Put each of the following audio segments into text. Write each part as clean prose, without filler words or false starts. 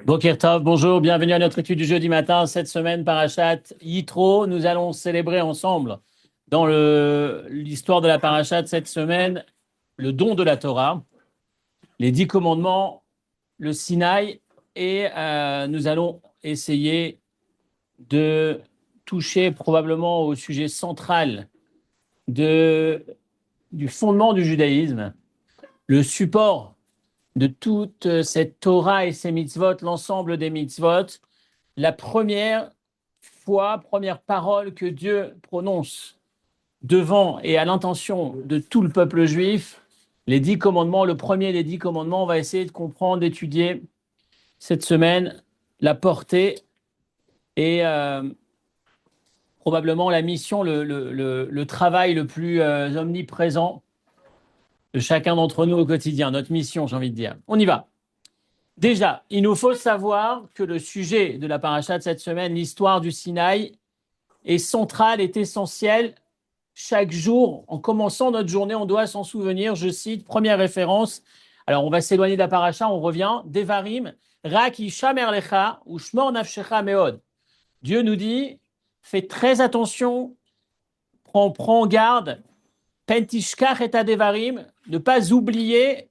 Boker Tov, bonjour, bienvenue à notre étude du jeudi matin. Cette semaine, Parashat Yitro, nous allons célébrer ensemble dans l'histoire de la Parashat cette semaine le don de la Torah, les 10 commandements, le Sinaï, et nous allons essayer de toucher probablement au sujet central du fondement du judaïsme, le support de toute cette Torah et ces mitzvot, l'ensemble des mitzvot, la première fois, première parole que Dieu prononce devant et à l'intention de tout le peuple juif, les 10 commandements, le premier des 10 commandements, on va essayer de comprendre, d'étudier cette semaine la portée et probablement la mission, le travail le plus omniprésent de chacun d'entre nous au quotidien, notre mission, j'ai envie de dire. On y va. Déjà, il nous faut savoir que le sujet de la paracha de cette semaine, l'histoire du Sinaï, est central, est essentiel. Chaque jour, en commençant notre journée, on doit s'en souvenir. Je cite, première référence. Alors, on va s'éloigner de la paracha, on revient. Devarim, Rak Ishamer Lecha, ou Shmor Nafshecha Meod. Dieu nous dit, fais très attention, prends garde, Pentishkach et Devarim, ne pas oublier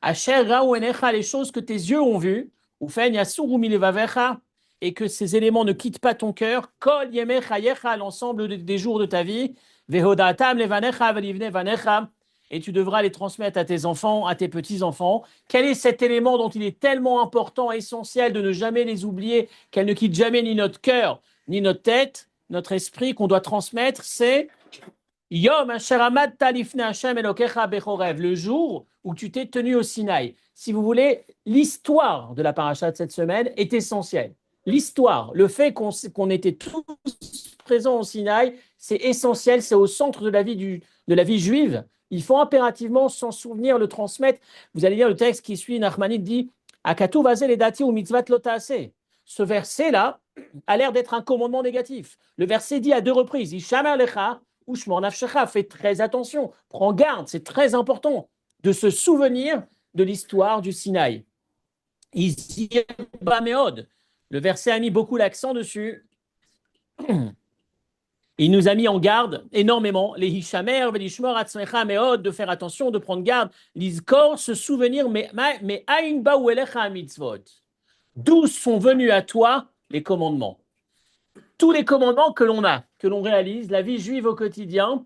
Asher Raou Enecha, les choses que tes yeux ont vues, ou Fen Yasuru Milevavecha, et que ces éléments ne quittent pas ton cœur, Kol Yemecha Yecha, l'ensemble des jours de ta vie, Vehodatam Levanecha Velivne Vanecha, et tu devras les transmettre à tes enfants, à tes petits-enfants. Quel est cet élément dont il est tellement important, essentiel de ne jamais les oublier, qu'elles ne quittent jamais ni notre cœur, ni notre tête, notre esprit, qu'on doit transmettre, c'est Yom Asher Amadta Lifnei Hashem Elokecha Bechorev, le jour où tu t'es tenu au Sinaï. Si vous voulez, l'histoire de la paracha de cette semaine est essentielle. L'histoire, le fait qu'on était tous présents au Sinaï, c'est essentiel, c'est au centre de la vie juive. Il faut impérativement s'en souvenir, le transmettre. Vous allez lire le texte qui suit, Nachmanide dit Akatu vazel edati ou mitzvat lotaase. Ce verset-là a l'air d'être un commandement négatif. Le verset dit à 2 reprises Ishamer lecha ou shmor nafshecha. Fais très attention, prends garde, c'est très important de se souvenir de l'histoire du Sinaï. Izir bameod. Le verset a mis beaucoup l'accent dessus. Il nous a mis en garde énormément, les hishamer, velishmor atzmecha meod, de faire attention, de prendre garde, l'izkor, se souvenir, mais aïn baou elecha mitzvot. D'où sont venus à toi les commandements. Tous les commandements que l'on a, que l'on réalise, la vie juive au quotidien,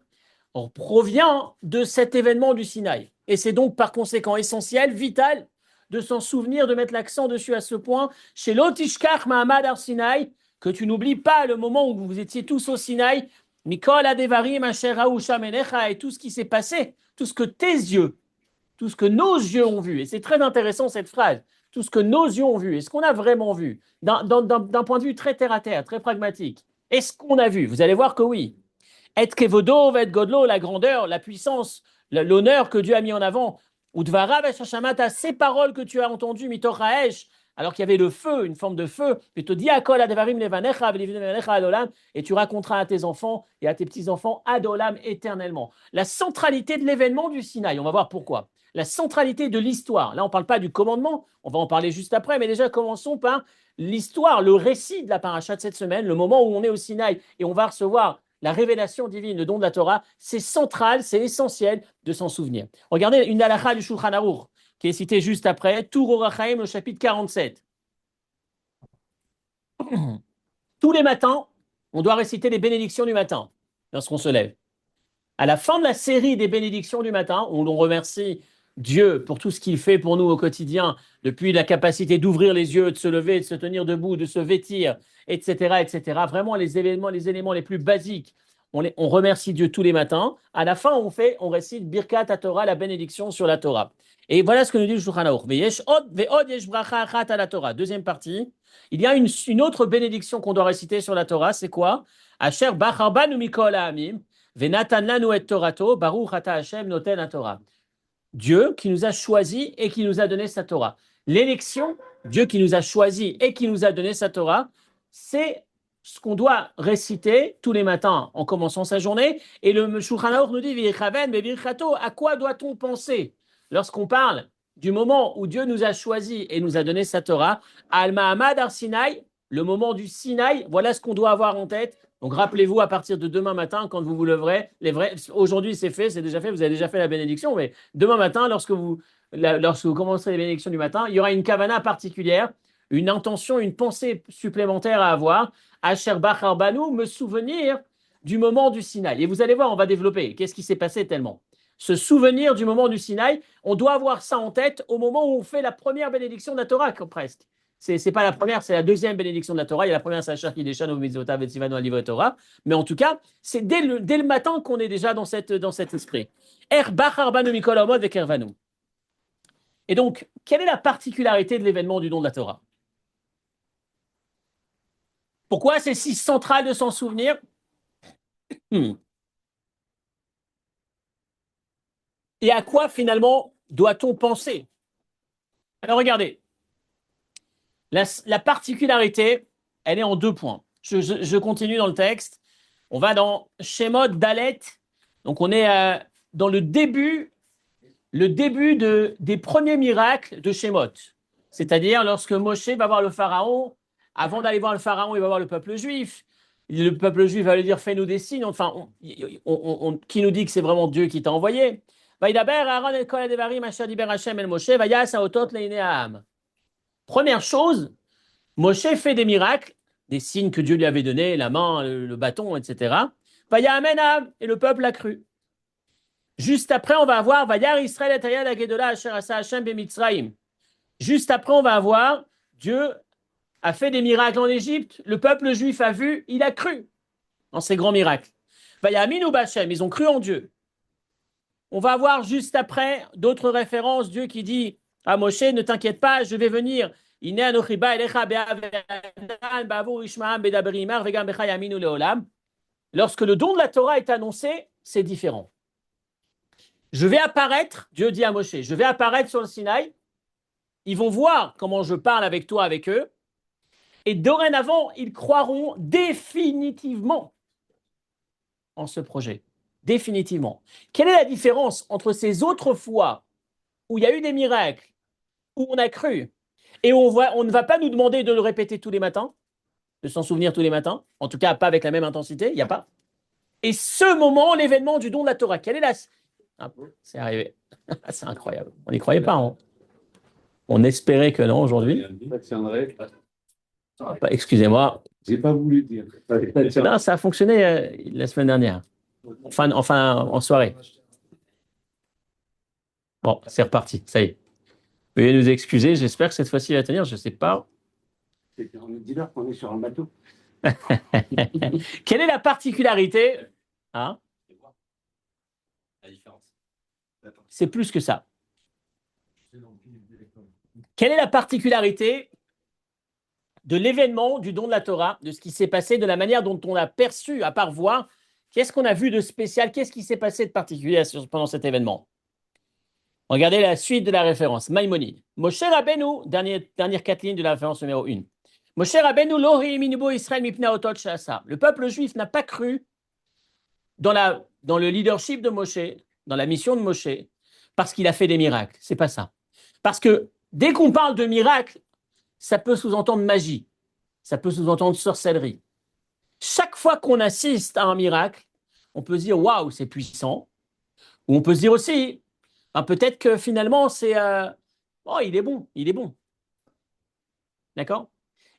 provient de cet événement du Sinaï. Et c'est donc par conséquent essentiel, vital, de s'en souvenir, de mettre l'accent dessus à ce point. Chez l'Otishkach Mahamad Ar Sinaï, que tu n'oublies pas le moment où vous étiez tous au Sinaï, Mikol Adevarim Asher Raou Shamenecha, et tout ce qui s'est passé, tout ce que tes yeux, tout ce que nos yeux ont vu. Et c'est très intéressant cette phrase. Tout ce que nos yeux ont vu. Est-ce qu'on a vraiment vu d'un point de vue très terre à terre, très pragmatique. Est-ce qu'on a vu? Vous allez voir que oui. Et kevodo, et godlo, la grandeur, la puissance, l'honneur que Dieu a mis en avant. Udvara veshashamata, ces paroles que tu as entendues, mitochaesh, alors qu'il y avait le feu, une forme de feu, et tu raconteras à tes enfants et à tes petits-enfants adolam éternellement. La centralité de l'événement du Sinaï, on va voir pourquoi. La centralité de l'histoire. Là, on ne parle pas du commandement, on va en parler juste après, mais déjà commençons par l'histoire, le récit de la paracha de cette semaine, le moment où on est au Sinaï et on va recevoir la révélation divine, le don de la Torah. C'est central, c'est essentiel de s'en souvenir. Regardez une halakha du Shulchan Aruch, qui est citée juste après, Tour Orachaim, au chapitre 47. Tous les matins, on doit réciter les bénédictions du matin, lorsqu'on se lève. À la fin de la série des bénédictions du matin, où l'on remercie Dieu pour tout ce qu'il fait pour nous au quotidien, depuis la capacité d'ouvrir les yeux, de se lever, de se tenir debout, de se vêtir, etc., etc. Vraiment les éléments les plus basiques. On remercie Dieu tous les matins. À la fin, on récite Birkat Torah, la bénédiction sur la Torah. Et voilà ce que nous dit le Shulchan Aruch. Deuxième partie. Il y a une autre bénédiction qu'on doit réciter sur la Torah. C'est quoi? Asher bachar banu mikol ha'amim. Dieu qui nous a choisis et qui nous a donné sa Torah. L'élection, Dieu qui nous a choisis et qui nous a donné sa Torah, c'est ce qu'on doit réciter tous les matins en commençant sa journée. Et le Shulchan Aruch nous dit, à quoi doit-on penser lorsqu'on parle du moment où Dieu nous a choisis et nous a donné sa Torah, Al-Mahamad Ar-Sinaï, le moment du Sinaï, voilà ce qu'on doit avoir en tête. Donc rappelez-vous à partir de demain matin, quand vous vous leverez, aujourd'hui c'est fait, c'est déjà fait, vous avez déjà fait la bénédiction, mais demain matin, lorsque vous commencerez les bénédictions du matin, il y aura une kavana particulière, une intention, une pensée supplémentaire à avoir. Asher Bachar Banu, me souvenir du moment du Sinaï. Et vous allez voir, on va développer. Qu'est-ce qui s'est passé tellement? Se souvenir du moment du Sinaï, on doit avoir ça en tête au moment où on fait la première bénédiction de la Torah, presque. C'est pas la première, c'est la deuxième bénédiction de la Torah. Et la première, c'est Asher Kideshan au Mitzvotav et Tzivanu al Livrei Torah. Mais en tout cas, c'est dès le matin qu'on est déjà dans cet esprit. Er Bachar Banu Mikol Hamod ve Kervanu. Et donc, quelle est la particularité de l'événement du don de la Torah? Pourquoi c'est si central de s'en souvenir? Et à quoi finalement doit-on penser? Alors regardez, la particularité, elle est en 2 points. Je continue dans le texte. On va dans Shemot Dalet. Donc on est dans le début des premiers miracles de Shemot. C'est-à-dire lorsque Moshe va voir le Pharaon, avant d'aller voir le Pharaon, il va voir le peuple juif. Le peuple juif va lui dire fais-nous des signes. Enfin, qui nous dit que c'est vraiment Dieu qui t'a envoyé? Première chose, Moshe fait des miracles, des signes que Dieu lui avait donnés, la main, le bâton, etc. Et le peuple a cru. Juste après, on va avoir Vayar Israël et Tayad Agedola Asher Asa Hashem Bemitzraim. Juste après, on va avoir Dieu a fait des miracles en Égypte, le peuple juif a vu, il a cru en ces grands miracles. Vayamin ou Bachem, ils ont cru en Dieu. On va avoir juste après d'autres références, Dieu qui dit à Moshe, ne t'inquiète pas, je vais venir. Lorsque le don de la Torah est annoncé, c'est différent. Je vais apparaître, Dieu dit à Moshe, je vais apparaître sur le Sinaï, ils vont voir comment je parle avec toi, avec eux, et dorénavant, ils croiront définitivement en ce projet. Définitivement. Quelle est la différence entre ces autres fois où il y a eu des miracles, où on a cru, et où on ne va pas nous demander de le répéter tous les matins, de s'en souvenir tous les matins, en tout cas pas avec la même intensité, il n'y a pas. Et ce moment, l'événement du don de la Torah, quelle est la... Ah, c'est arrivé. C'est incroyable. On n'y croyait pas. Hein. On espérait que non aujourd'hui. Excusez-moi. J'ai pas voulu dire. Non, ça a fonctionné la semaine dernière. Enfin, en soirée. Bon, c'est reparti. Ça y est. Veuillez nous excuser. J'espère que cette fois-ci, il va tenir. Je ne sais pas. On est dit là qu'on est sur un bateau. Quelle est la particularité? Hein? La différence. C'est plus que ça. Quelle est la particularité de l'événement du don de la Torah, de ce qui s'est passé, de la manière dont on a perçu, à part voir, qu'est-ce qu'on a vu de spécial, qu'est-ce qui s'est passé de particulier pendant cet événement? Regardez la suite de la référence. Maïmonide. Moshe Rabbeinu, dernière 4 lignes de la référence numéro 1. Moshe Rabbeinu lohi minibo Israël mipna otot shasa. Le peuple juif n'a pas cru dans le leadership de Moshe, dans la mission de Moshe, parce qu'il a fait des miracles. C'est pas ça. Parce que dès qu'on parle de miracles, ça peut sous-entendre magie, ça peut sous-entendre sorcellerie. Chaque fois qu'on assiste à un miracle, on peut se dire waouh, c'est puissant. Ou on peut se dire aussi, peut-être que finalement, c'est oh, il est bon, il est bon. D'accord?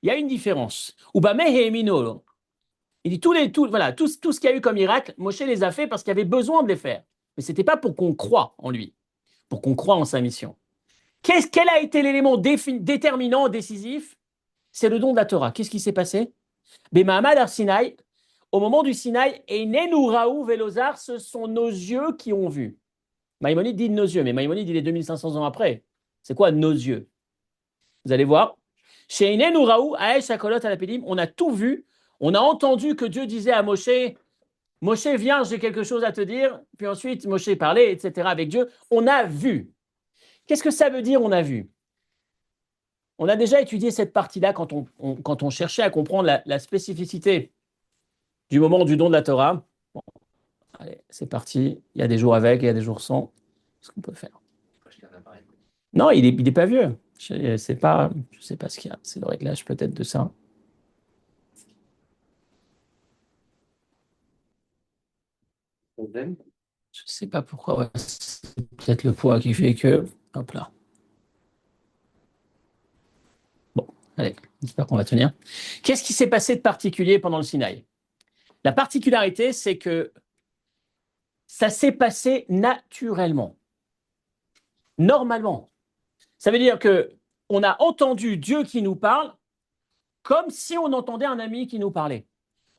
Il y a une différence. Ou bah, mino. Il dit voilà, tout ce qu'il y a eu comme miracle, Moshe les a fait parce qu'il y avait besoin de les faire. Mais ce n'était pas pour qu'on croie en lui, pour qu'on croie en sa mission. Quel a été l'élément déterminant, décisif? C'est le don de la Torah. Qu'est-ce qui s'est passé? Mahamad Ar-Sinaï, au moment du Sinaï, et Nenu Raou Velozar, ce sont nos yeux qui ont vu. Maïmonide dit nos yeux, mais Maïmonide, il est 2500 ans après. C'est quoi nos yeux? Vous allez voir. Chez Nenu Raou, Aesh Akolot Alapedim, on a tout vu. On a entendu que Dieu disait à Moshe, Moshe, viens, j'ai quelque chose à te dire. Puis ensuite, Moshe parlait, etc. avec Dieu. On a vu. Qu'est-ce que ça veut dire, on a vu? On a déjà étudié cette partie-là quand on cherchait à comprendre la spécificité du moment du don de la Torah. Bon, allez, c'est parti. Il y a des jours avec, il y a des jours sans. Qu'est-ce qu'on peut faire? Non, il est pas vieux. Je sais pas, je sais pas ce qu'il y a. C'est le réglage peut-être de ça. Problème. Je sais pas pourquoi. Ouais, c'est peut-être le poids qui fait que. Hop là. Bon, allez, j'espère qu'on va tenir. Qu'est-ce qui s'est passé de particulier pendant le Sinaï? La particularité, c'est que ça s'est passé naturellement, normalement. Ça veut dire que on a entendu Dieu qui nous parle comme si on entendait un ami qui nous parlait.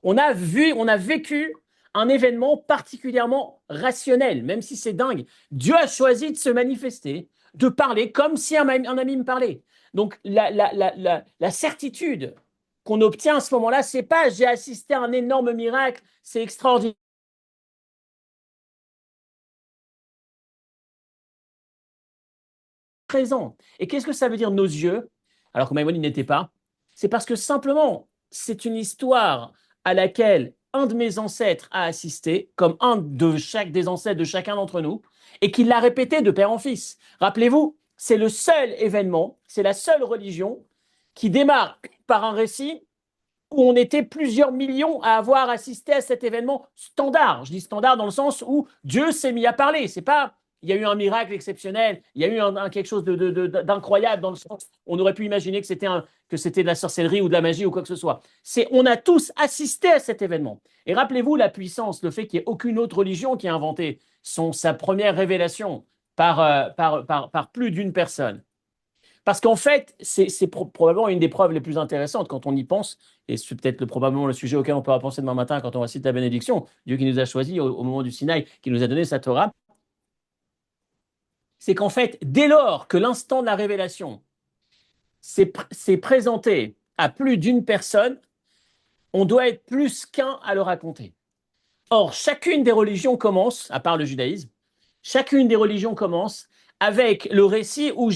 On a vécu un événement particulièrement rationnel, même si c'est dingue. Dieu a choisi de se manifester, de parler comme si un ami me parlait. Donc la certitude qu'on obtient à ce moment-là, c'est pas j'ai assisté à un énorme miracle, c'est extraordinaire. Présent. Et qu'est-ce que ça veut dire nos yeux? Alors que Maïmonide n'était pas. C'est parce que simplement, c'est une histoire à laquelle un de mes ancêtres a assisté, comme un des ancêtres de chacun d'entre nous, et qu'il l'a répété de père en fils. Rappelez-vous, c'est le seul événement, c'est la seule religion qui démarre par un récit où on était plusieurs millions à avoir assisté à cet événement standard. Je dis standard dans le sens où Dieu s'est mis à parler. C'est pas il y a eu un miracle exceptionnel, il y a eu quelque chose d'incroyable dans le sens on aurait pu imaginer que c'était de la sorcellerie ou de la magie ou quoi que ce soit. On a tous assisté à cet événement. Et rappelez-vous la puissance, le fait qu'il n'y ait aucune autre religion qui a inventé sa première révélation par plus d'une personne. Parce qu'en fait, c'est probablement une des preuves les plus intéressantes quand on y pense, et c'est peut-être probablement le sujet auquel on pourra penser demain matin quand on va citer la bénédiction, Dieu qui nous a choisis au moment du Sinaï, qui nous a donné sa Torah, c'est qu'en fait, dès lors que l'instant de la révélation s'est présenté à plus d'une personne, on doit être plus qu'un à le raconter. Or, chacune des religions commence, à part le judaïsme, chacune des religions commence avec le récit où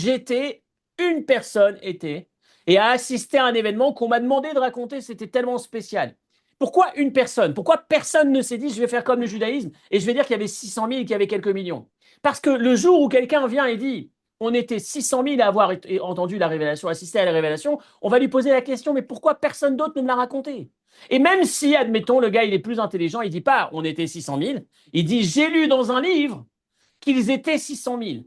une personne était, et a assisté à un événement qu'on m'a demandé de raconter, c'était tellement spécial. Pourquoi une personne? Pourquoi personne ne s'est dit je vais faire comme le judaïsme et je vais dire qu'il y avait 600 000 qu'il y avait quelques millions? Parce que le jour où quelqu'un vient et dit on était 600 000 à avoir entendu la révélation, assisté à la révélation, on va lui poser la question mais pourquoi personne d'autre ne me l'a raconté? Et même si, admettons, le gars il est plus intelligent, il dit pas on était 600 000, il dit j'ai lu dans un livre qu'ils étaient 600 000.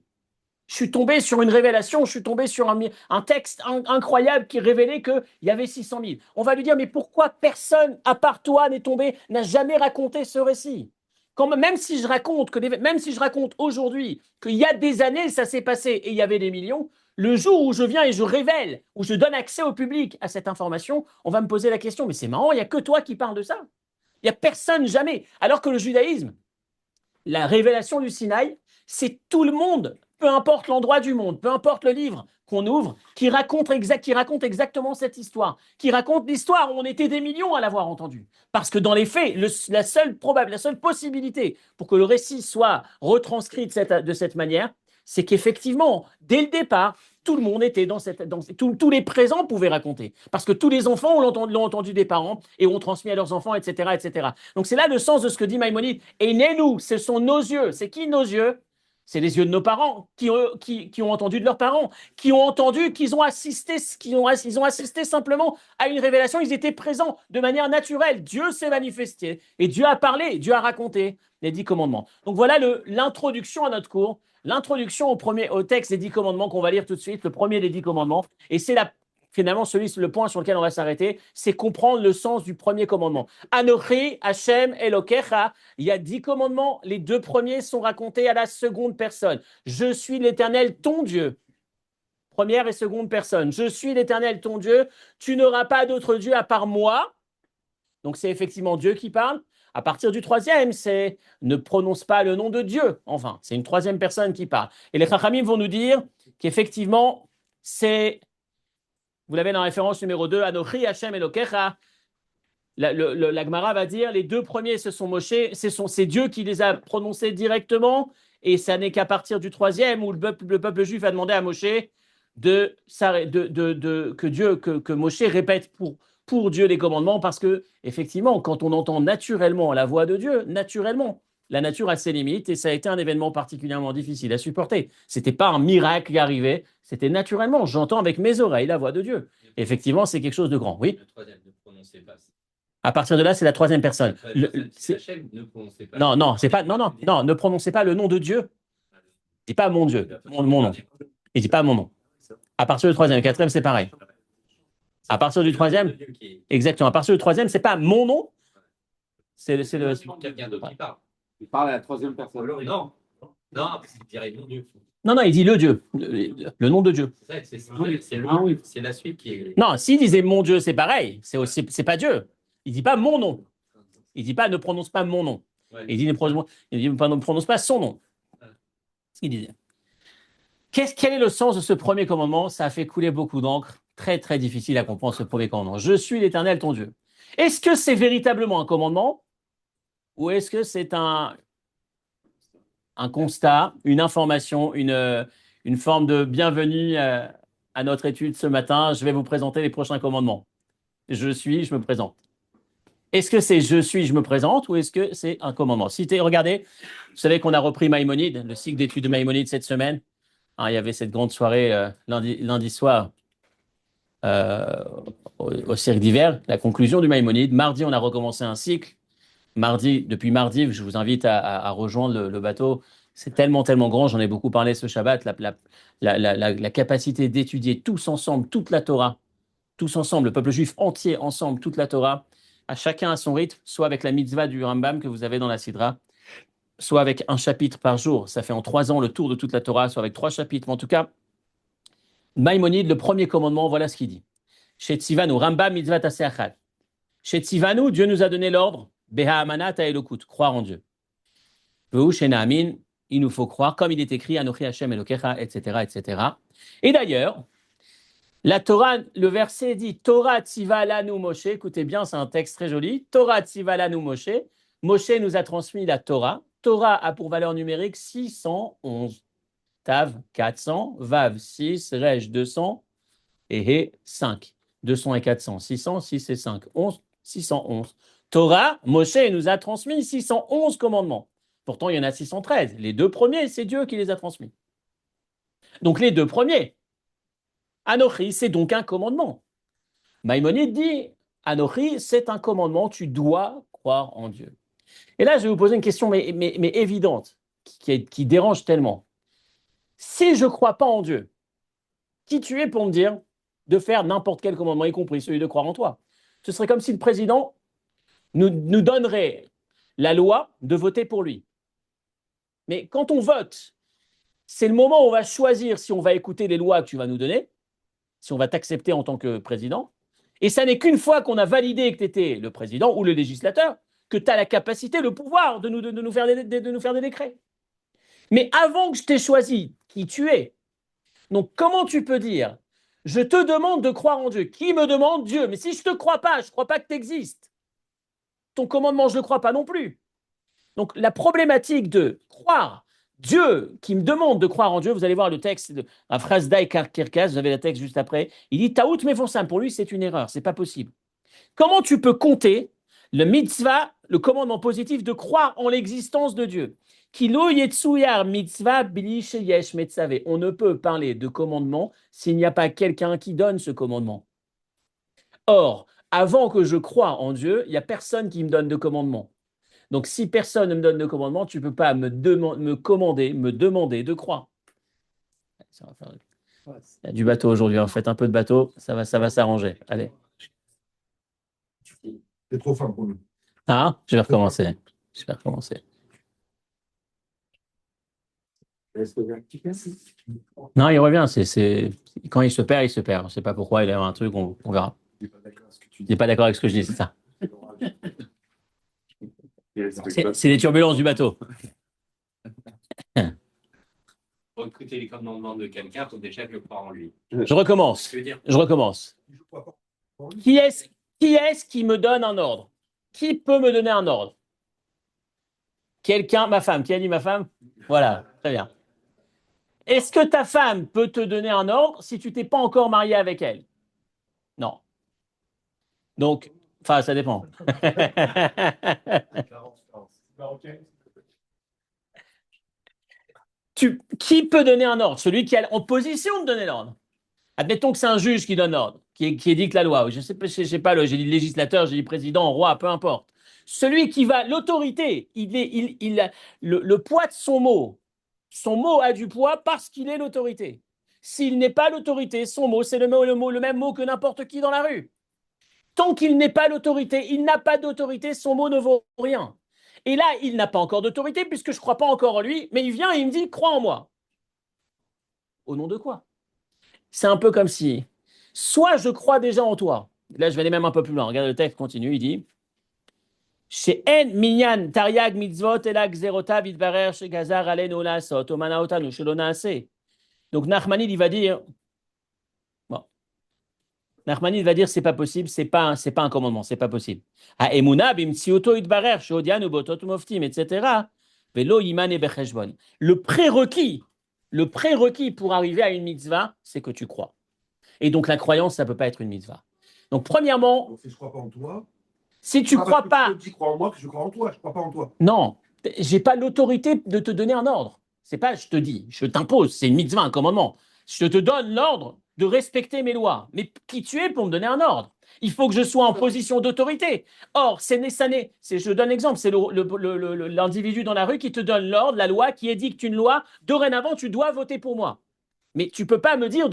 Je suis tombé sur une révélation, je suis tombé sur un texte incroyable qui révélait qu'il y avait 600 000. On va lui dire, mais pourquoi personne, à part toi, n'a jamais raconté ce récit? Même si je raconte aujourd'hui qu'il y a des années, ça s'est passé et il y avait des millions, le jour où je viens et je révèle, où je donne accès au public à cette information, on va me poser la question, mais c'est marrant, il n'y a que toi qui parles de ça. Il n'y a personne jamais. Alors que le judaïsme, la révélation du Sinaï, c'est tout le monde, peu importe l'endroit du monde, peu importe le livre qu'on ouvre, qui raconte exactement cette histoire, qui raconte l'histoire où on était des millions à l'avoir entendu. Parce que dans les faits, la seule possibilité pour que le récit soit retranscrit de cette manière, c'est qu'effectivement, dès le départ, tout le monde était tous les présents pouvaient raconter. Parce que tous les enfants l'ont entendu des parents et ont transmis à leurs enfants, etc., etc. Donc c'est là le sens de ce que dit Maïmonide. Et nous, ce sont nos yeux. C'est qui nos yeux? C'est les yeux de nos parents qui ont entendu de leurs parents, qui ont entendu qu'ils ont assisté, ils ont assisté simplement à une révélation. Ils étaient présents de manière naturelle. Dieu s'est manifesté et Dieu a parlé, Dieu a raconté les 10 commandements. Donc voilà l'introduction à notre cours, l'introduction au texte des 10 commandements qu'on va lire tout de suite, le premier des 10 commandements. Et c'est finalement le point sur lequel on va s'arrêter, c'est comprendre le sens du premier commandement. Anochi Hashem Elokecha. Il y a 10 commandements. Les 2 premiers sont racontés à la seconde personne. Je suis l'Éternel, ton Dieu. Première et seconde personne. Je suis l'Éternel, ton Dieu. Tu n'auras pas d'autre Dieu à part moi. Donc c'est effectivement Dieu qui parle. À partir du troisième, c'est ne prononce pas le nom de Dieu. Enfin, c'est une troisième personne qui parle. Et les Chachamim vont nous dire qu'effectivement, vous l'avez dans la référence numéro 2, Anochi Hashem Elokecha. La Gemara va dire les 2 premiers, ce sont Moshe, c'est Dieu qui les a prononcés directement, et ça n'est qu'à partir du troisième où le peuple juif a demandé à Moshe que Moshe répète pour Dieu les commandements, parce que effectivement, quand on entend naturellement la voix de Dieu, naturellement, La nature a ses limites et ça a été un événement particulièrement difficile à supporter. C'était pas un miracle qui arrivait, c'était naturellement. J'entends avec mes oreilles la voix de Dieu. Et effectivement, c'est quelque chose de grand. Oui. Le troisième, ne prononcez pas. À partir de là, c'est la troisième personne. Ne prononcez pas. Non, c'est pas. Non, ne prononcez pas le nom de Dieu. Il dit pas mon Dieu, mon nom. Il dit pas mon nom. À partir du troisième, quatrième, c'est pareil. À partir du troisième, exactement. À partir du troisième, c'est pas mon nom. C'est le. Quelqu'un d'autre qui parle. Il parle à la troisième personne. Non, parce qu'il dirait mon Dieu. Non, il dit le Dieu, le nom de Dieu. C'est la suite qui est. Non, s'il disait mon Dieu, c'est pareil. C'est pas Dieu. Il dit pas mon nom. Il dit pas ne prononce pas mon nom. Ouais. Il dit ne prononce pas son nom. C'est ce qu'il disait. Quel est le sens de ce premier commandement? Ça a fait couler beaucoup d'encre. Très, très difficile à comprendre ce premier commandement. Je suis l'Éternel, ton Dieu. Est-ce que c'est véritablement un commandement ou est-ce que c'est un constat, une information, une forme de bienvenue à notre étude ce matin? Je vais vous présenter les prochains commandements. Je me présente. Est-ce que c'est je suis, je me présente ou est-ce que c'est un commandement? Regardez, vous savez qu'on a repris Maïmonide, le cycle d'études de Maïmonide cette semaine. Il y avait cette grande soirée lundi soir au cirque d'hiver, la conclusion du Maïmonide. Mardi, on a recommencé un cycle. Depuis mardi, je vous invite à rejoindre le bateau. C'est tellement, tellement grand, j'en ai beaucoup parlé ce Shabbat, la capacité d'étudier tous ensemble toute la Torah, tous ensemble, le peuple juif entier ensemble, toute la Torah, à chacun à son rythme, soit avec la mitzvah du Rambam que vous avez dans la Sidra, soit avec un chapitre par jour. Ça fait en 3 ans le tour de toute la Torah, soit avec 3 chapitres. Mais en tout cas, Maïmonide, le premier commandement, voilà ce qu'il dit. Chez Tzivanu, Rambam mitzvah taseachat. Chez Tzivanu, Dieu nous a donné l'ordre, Beha amanat elokut, croire en Dieu. Veu shenamin, il nous faut croire, comme il est écrit, Anochi Hashem Elokecha, etc., etc. Et d'ailleurs, la Torah, le verset dit Torah tziva lanu Moshe. Écoutez bien, c'est un texte très joli. Torah tziva lanu Moshe. Moshe nous a transmis la Torah. Torah a pour valeur numérique 611. Tav 400, Vav 6, Rej 200 et He 5. 200 et 400, 600, 6 et 5, 11, 611. Torah, Moshe nous a transmis 611 commandements. Pourtant, il y en a 613. Les 2 premiers, c'est Dieu qui les a transmis. Donc, les 2 premiers. Anochi, c'est donc un commandement. Maïmonide dit, Anochi, c'est un commandement, tu dois croire en Dieu. Et là, je vais vous poser une question, mais évidente, qui dérange tellement. Si je ne crois pas en Dieu, qui tu es pour me dire de faire n'importe quel commandement, y compris celui de croire en toi? Ce serait comme si le président nous donnerait la loi de voter pour lui. Mais quand on vote, c'est le moment où on va choisir si on va écouter les lois que tu vas nous donner, si on va t'accepter en tant que président. Et ça n'est qu'une fois qu'on a validé que tu étais le président ou le législateur, que tu as la capacité, le pouvoir de nous faire des décrets. Mais avant que je t'ai choisi qui tu es, donc comment tu peux dire je te demande de croire en Dieu? Qui me demande? Dieu. Mais si je ne te crois pas, je ne crois pas que tu existes. Ton commandement, je ne le crois pas non plus. Donc la problématique de croire Dieu qui me demande de croire en Dieu, vous allez voir le texte de la phrase d'Aïkar Kirkas, vous avez le texte juste après, il dit Taout Meforsam, pour lui c'est une erreur, c'est pas possible. Comment tu peux compter le mitzvah, le commandement positif de croire en l'existence de Dieu? Kilo Yetsuyar mitzvah bili sheyesh metzave. On ne peut parler de commandement s'il n'y a pas quelqu'un qui donne ce commandement. Or, avant que je croie en Dieu, il n'y a personne qui me donne de commandement. Donc, si personne ne me donne de commandement, tu ne peux pas me demander de croire. Il y a du bateau aujourd'hui, en fait, un peu de bateau, ça va s'arranger. Allez. C'est trop fin pour nous. Ah, je vais recommencer. Non, il revient. Quand il se perd, il se perd. Je ne sais pas pourquoi, il y a un truc, on verra. Il n'est pas d'accord avec ce que tu Il dis. n'est pas d'accord avec ce que je dis, c'est ça. C'est les turbulences du bateau. Pour écouter les commandements de quelqu'un, il faut déjà le croire en lui. Je recommence. Qui est-ce qui me donne un ordre? Qui peut me donner un ordre? Quelqu'un, ma femme. Qui a dit ma femme? Voilà, très bien. Est-ce que ta femme peut te donner un ordre si tu t'es pas encore marié avec elle? Non. Donc, enfin, ça dépend. Qui peut donner un ordre? Celui qui est en position de donner l'ordre. Admettons que c'est un juge qui donne l'ordre, qui édicte la loi. Je sais pas, j'ai dit législateur, j'ai dit président, roi, peu importe. Celui qui va, l'autorité, le poids de son mot a du poids parce qu'il est l'autorité. S'il n'est pas l'autorité, son mot, c'est le même mot que n'importe qui dans la rue. Tant qu'il n'est pas l'autorité, il n'a pas d'autorité, son mot ne vaut rien. Et là, il n'a pas encore d'autorité puisque je ne crois pas encore en lui, mais il vient et il me dit, crois en moi. Au nom de quoi? C'est un peu comme si, soit je crois déjà en toi, là je vais aller même un peu plus loin, regarde le texte continue, il dit, chez En minyan tariag mitzvot elak zerota vidbarer chez gazar alenu lasot omanaotanu shelona ase. Donc Nachmanide il va dire, bon, Nachmanide va dire c'est pas possible, c'est pas un commandement, c'est pas possible. A emuna bimtsiuto idbarer shodianu botot moftim etc. Velo iman e becheshbon. Le prérequis pour arriver à une mitzvah, c'est que tu crois. Et donc la croyance, ça ne peut pas être une mitzvah. Donc premièrement, Donc, si je ne crois pas en toi, si tu ne crois pas, tu crois en moi que je crois en toi, je ne crois pas en toi. non, j'ai pas l'autorité de te donner un ordre. C'est pas je te dis, je t'impose, c'est une mitzvah, un commandement. Je te donne l'ordre de respecter mes lois. Mais qui tu es pour me donner un ordre? Il faut que je sois en position d'autorité. Or, je donne l'exemple, c'est l'individu dans la rue qui te donne l'ordre, la loi, qui édicte une loi. Dorénavant, tu dois voter pour moi. Mais tu peux pas me dire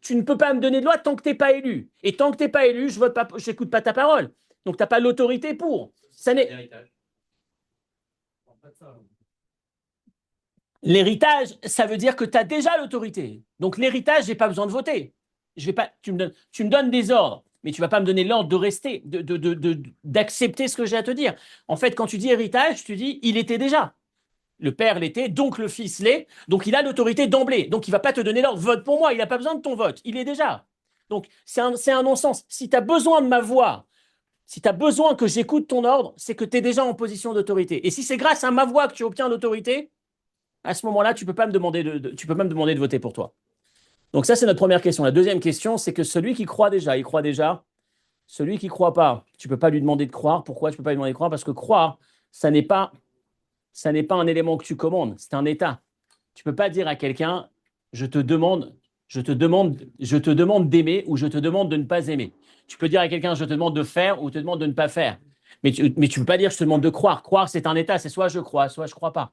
tu ne peux pas me donner de loi tant que tu n'es pas élu. Et tant que tu n'es pas élu, je n'écoute pas ta parole. Donc tu n'as pas l'autorité pour. L'héritage, ça veut dire que tu as déjà l'autorité. Donc l'héritage, j'ai pas besoin de voter. Je vais pas, tu me donnes des ordres, mais tu vas pas me donner l'ordre de rester, d'accepter ce que j'ai à te dire. En fait, quand tu dis héritage, tu dis il était déjà. Le père l'était, donc le fils l'est, donc il a l'autorité d'emblée. Donc il ne va pas te donner l'ordre, vote pour moi, il n'a pas besoin de ton vote, il est déjà. Donc c'est un non-sens. Si tu as besoin de ma voix, si tu as besoin que j'écoute ton ordre, c'est que tu es déjà en position d'autorité. Et si c'est grâce à ma voix que tu obtiens l'autorité, à ce moment-là, tu peux pas me demander tu peux pas me demander de voter pour toi. Donc ça, c'est notre première question. La deuxième question, c'est que celui qui croit déjà, il croit déjà. Celui qui ne croit pas, tu ne peux pas lui demander de croire. Pourquoi tu ne peux pas lui demander de croire? Parce que croire, ça n'est pas un élément que tu commandes, c'est un état. Tu ne peux pas dire à quelqu'un, je te demande d'aimer ou je te demande de ne pas aimer. Tu peux dire à quelqu'un, je te demande de faire ou je te demande de ne pas faire. Mais tu ne peux pas dire, je te demande de croire. Croire, c'est un état, c'est soit je crois, soit je ne crois pas.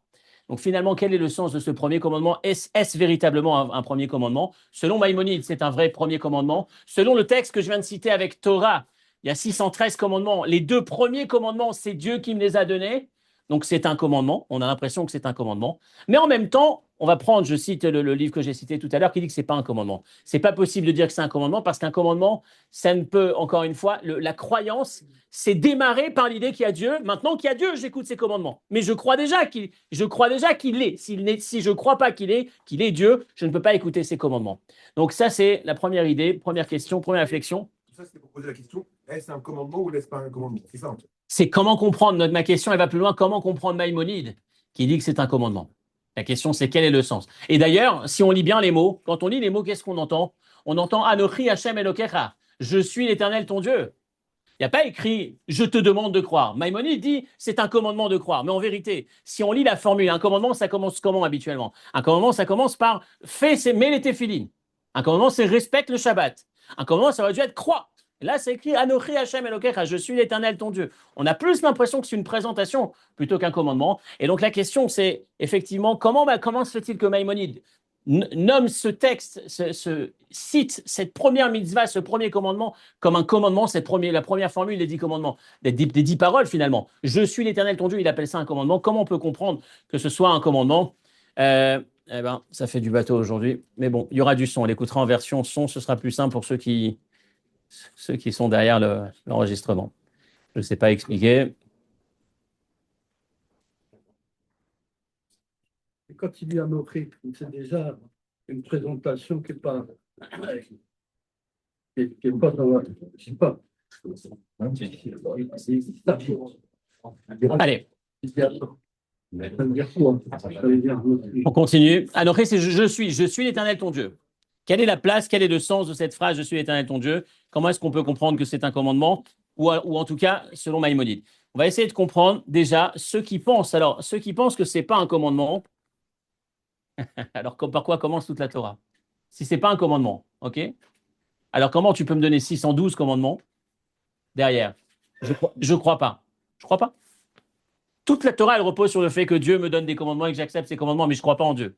Donc finalement, quel est le sens de ce premier commandement? Est-ce véritablement un premier commandement? Selon Maïmonide, c'est un vrai premier commandement. Selon le texte que je viens de citer avec Torah, il y a 613 commandements. Les deux premiers commandements, c'est Dieu qui me les a donnés. Donc c'est un commandement, on a l'impression que c'est un commandement. Mais en même temps, on va prendre, je cite le livre que j'ai cité tout à l'heure, qui dit que ce n'est pas un commandement. Ce n'est pas possible de dire que c'est un commandement, parce qu'un commandement, ça ne peut, encore une fois, la croyance, c'est démarrer par l'idée qu'il y a Dieu. Maintenant qu'il y a Dieu, j'écoute ses commandements. Mais je crois déjà qu'il est. Si je ne crois pas qu'il est Dieu, je ne peux pas écouter ses commandements. Donc ça, c'est la première idée, première question, première réflexion. Ça, c'était pour poser la question, est-ce un commandement ou est-ce pas un commandement? C'est ça. C'est comment comprendre, ma question, elle va plus loin, comment comprendre Maïmonide, qui dit que c'est un commandement. La question, c'est quel est le sens? Et d'ailleurs, si on lit bien les mots, quand on lit les mots, qu'est-ce qu'on entend? On entend Anochi Hashem Elokecha, je suis l'Éternel ton Dieu. Il n'y a pas écrit je te demande de croire. Maïmonide dit c'est un commandement de croire. Mais en vérité, si on lit la formule, un commandement, ça commence comment habituellement? Un commandement, ça commence par mets les téphilines. Un commandement, c'est respecte le Shabbat. Un commandement, ça aurait dû être crois. Là, c'est écrit Anochi Hashem Elokecha, je suis l'Éternel ton Dieu. On a plus l'impression que c'est une présentation plutôt qu'un commandement. Et donc la question, c'est effectivement comment se fait-il que Maïmonide nomme ce texte, cite cette première mitzvah, ce premier commandement, comme un commandement, la première formule des 10 commandements, des 10 paroles finalement. Je suis l'Éternel ton Dieu, il appelle ça un commandement. Comment on peut comprendre que ce soit un commandement? Ça fait du bateau aujourd'hui. Mais bon, il y aura du son. On l'écoutera en version son, ce sera plus simple pour ceux qui sont derrière l'enregistrement. Je ne sais pas expliquer. Et quand il dit Anochi, c'est déjà une présentation qui n'est pas, dans la. Je sais pas. Allez. On continue. Anochi, c'est je suis l'Éternel ton Dieu. Quelle est la place, quel est le sens de cette phrase, je suis l'Éternel ton Dieu? Comment est-ce qu'on peut comprendre que c'est un commandement? Ou en tout cas, selon Maïmonide. On va essayer de comprendre déjà ceux qui pensent que ce n'est pas un commandement. Alors, par quoi commence toute la Torah? Si ce n'est pas un commandement, ok? Alors, comment tu peux me donner 612 commandements derrière? Je crois pas. Je crois pas. Toute la Torah, elle repose sur le fait que Dieu me donne des commandements et que j'accepte ces commandements, mais je ne crois pas en Dieu.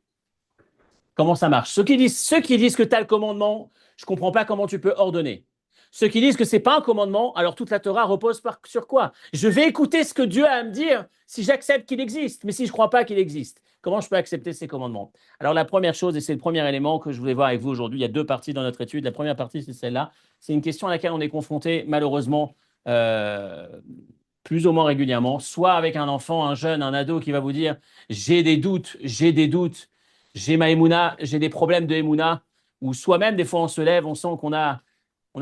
Comment ça marche? Ceux qui disent que tu as le commandement, je ne comprends pas comment tu peux ordonner. Ceux qui disent que ce n'est pas un commandement, alors toute la Torah repose sur quoi? Je vais écouter ce que Dieu a à me dire si j'accepte qu'il existe, mais si je ne crois pas qu'il existe, comment je peux accepter ces commandements? Alors la première chose, et c'est le premier élément que je voulais voir avec vous aujourd'hui, il y a deux parties dans notre étude. La première partie, c'est celle-là. C'est une question à laquelle on est confronté malheureusement euh, plus ou moins régulièrement, soit avec un enfant, un jeune, un ado qui va vous dire j'ai des doutes, j'ai ma Emouna, j'ai des problèmes de Emouna, ou soi-même, des fois, on se lève, on sent qu'on a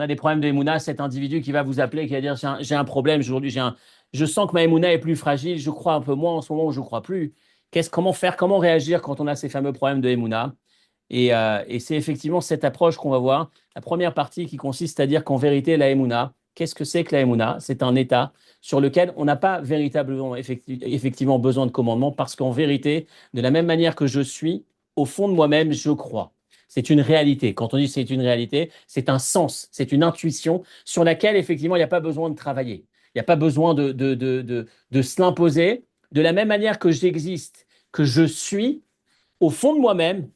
des problèmes de Emouna, cet individu qui va vous appeler, qui va dire j'ai un problème aujourd'hui, je sens que ma Emouna est plus fragile, je crois un peu moins en ce moment où je ne crois plus. Comment faire, comment réagir quand on a ces fameux problèmes de Emouna? Et c'est effectivement cette approche qu'on va voir. La première partie qui consiste à dire qu'en vérité, la Emouna, qu'est-ce que c'est que la Emouna? C'est un état sur lequel on n'a pas véritablement, effectivement besoin de commandement parce qu'en vérité, de la même manière que je suis, au fond de moi-même, je crois. C'est une réalité. Quand on dit c'est une réalité, c'est un sens, c'est une intuition sur laquelle, effectivement, il n'y a pas besoin de travailler. Il n'y a pas besoin de se l'imposer. De la même manière que j'existe, que je suis, au fond de moi-même,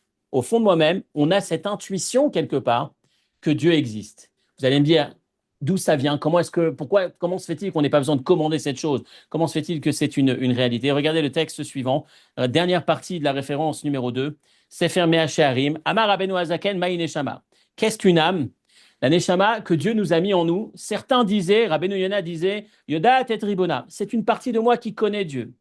on a cette intuition quelque part que Dieu existe. Vous allez me dire d'où ça vient, comment se fait-il qu'on n'ait pas besoin de commander cette chose? Comment se fait-il que c'est une réalité? Regardez le texte suivant, dernière partie de la référence numéro 2, Sefer Mea Shearim, Amar Rabbeinu Hazaken Maï Neshama. Qu'est-ce qu'une âme? La Neshama que Dieu nous a mis en nous. Certains disaient, Rabbeinu Yonah disait, Yoda et Ribona, c'est une partie de moi qui connaît Dieu.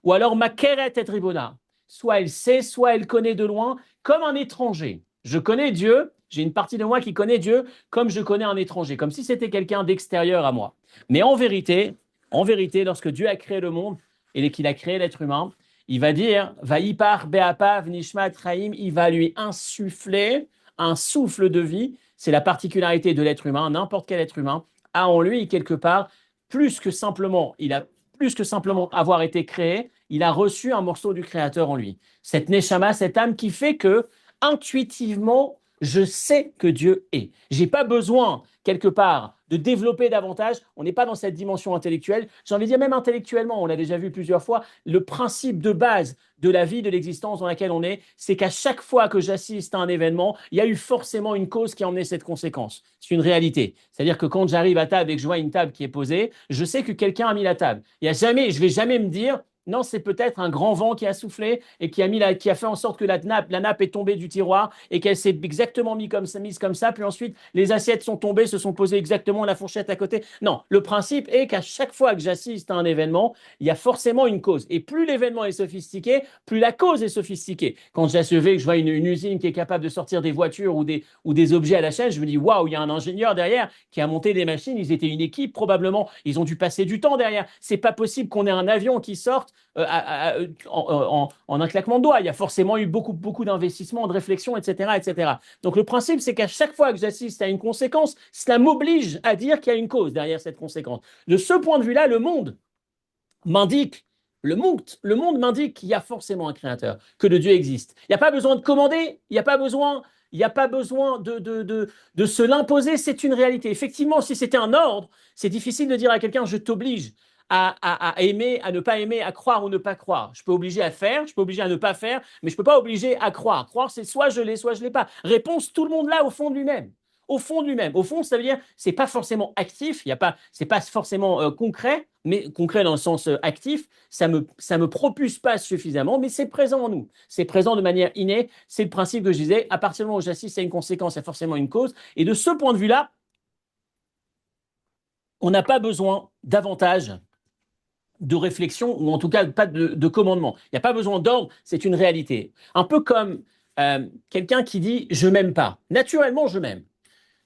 Ou alors Makeret et Ribona, soit elle sait, soit elle connaît de loin, comme un étranger. Je connais Dieu, j'ai une partie de moi qui connaît Dieu comme je connais un étranger, comme si c'était quelqu'un d'extérieur à moi. Mais en vérité, lorsque Dieu a créé le monde et qu'il a créé l'être humain, il va dire, Vaïpar Beapav Nishmat Chaim, il va lui insuffler un souffle de vie. C'est la particularité de l'être humain, n'importe quel être humain a en lui quelque part il a plus que simplement avoir été créé, il a reçu un morceau du Créateur en lui. Cette neshama, cette âme qui fait que, intuitivement, je sais que Dieu est. Je n'ai pas besoin, quelque part, de développer davantage. On n'est pas dans cette dimension intellectuelle. J'ai envie de dire même intellectuellement, on l'a déjà vu plusieurs fois, le principe de base de la vie, de l'existence dans laquelle on est, c'est qu'à chaque fois que j'assiste à un événement, il y a eu forcément une cause qui a emmené cette conséquence. C'est une réalité. C'est-à-dire que quand j'arrive à table et que je vois une table qui est posée, je sais que quelqu'un a mis la table. Je ne vais jamais me dire, non, c'est peut-être un grand vent qui a soufflé et qui a fait en sorte que la nappe est tombée du tiroir et qu'elle s'est exactement mise comme ça. Puis ensuite, les assiettes sont tombées, se sont posées exactement la fourchette à côté. Non, le principe est qu'à chaque fois que j'assiste à un événement, il y a forcément une cause. Et plus l'événement est sophistiqué, plus la cause est sophistiquée. Quand j'assevais que je vois une usine qui est capable de sortir des voitures ou des objets à la chaîne, je me dis, waouh, il y a un ingénieur derrière qui a monté des machines. Ils étaient une équipe probablement. Ils ont dû passer du temps derrière. C'est pas possible qu'on ait un avion qui sorte en un claquement de doigts. Il y a forcément eu beaucoup d'investissements, de réflexion, etc., etc. Donc le principe, c'est qu'à chaque fois que j'assiste à une conséquence, cela m'oblige à dire qu'il y a une cause derrière cette conséquence. De ce point de vue-là, m'indique, le monde m'indique qu'il y a forcément un créateur, que le Dieu existe. Il n'y a pas besoin de commander, il n'y a pas besoin de se l'imposer, c'est une réalité. Effectivement, si c'était un ordre, c'est difficile de dire à quelqu'un je t'oblige à aimer, à ne pas aimer, à croire ou ne pas croire. Je peux obliger à faire, je peux obliger à ne pas faire, mais je ne peux pas obliger à croire. Croire, c'est soit je l'ai, soit je ne l'ai pas. Réponse, tout le monde là au fond de lui-même. Au fond de lui-même. Au fond, ça veut dire c'est pas forcément actif, c'est pas forcément concret, mais concret dans le sens actif. Ça me propulse pas suffisamment, mais c'est présent en nous. C'est présent de manière innée. C'est le principe que je disais. À partir du moment où j'assiste à une conséquence, il y a forcément une cause. Et de ce point de vue-là, on n'a pas besoin davantage de réflexion, ou en tout cas pas de commandement. Il n'y a pas besoin d'ordre, c'est une réalité. Un peu comme quelqu'un qui dit « je m'aime pas ». Naturellement, je m'aime.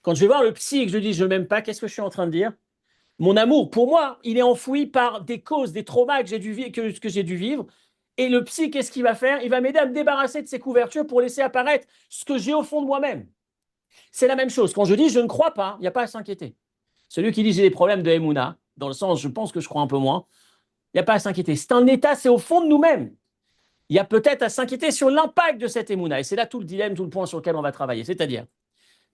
Quand je vais voir le psy et que je dis « je m'aime pas », qu'est-ce que je suis en train de dire? Mon amour, pour moi, il est enfoui par des causes, des traumas que j'ai dû vivre. Et le psy, qu'est-ce qu'il va faire? Il va m'aider à me débarrasser de ces couvertures pour laisser apparaître ce que j'ai au fond de moi-même. C'est la même chose. Quand je dis « je ne crois pas », il n'y a pas à s'inquiéter. Celui qui dit « j'ai des problèmes de Emouna », dans le sens « je pense que je crois un peu moins », il n'y a pas à s'inquiéter. C'est un état, c'est au fond de nous-mêmes. il y a peut-être à s'inquiéter sur l'impact de cette émouna. Et c'est là tout le dilemme, tout le point sur lequel on va travailler. C'est-à-dire,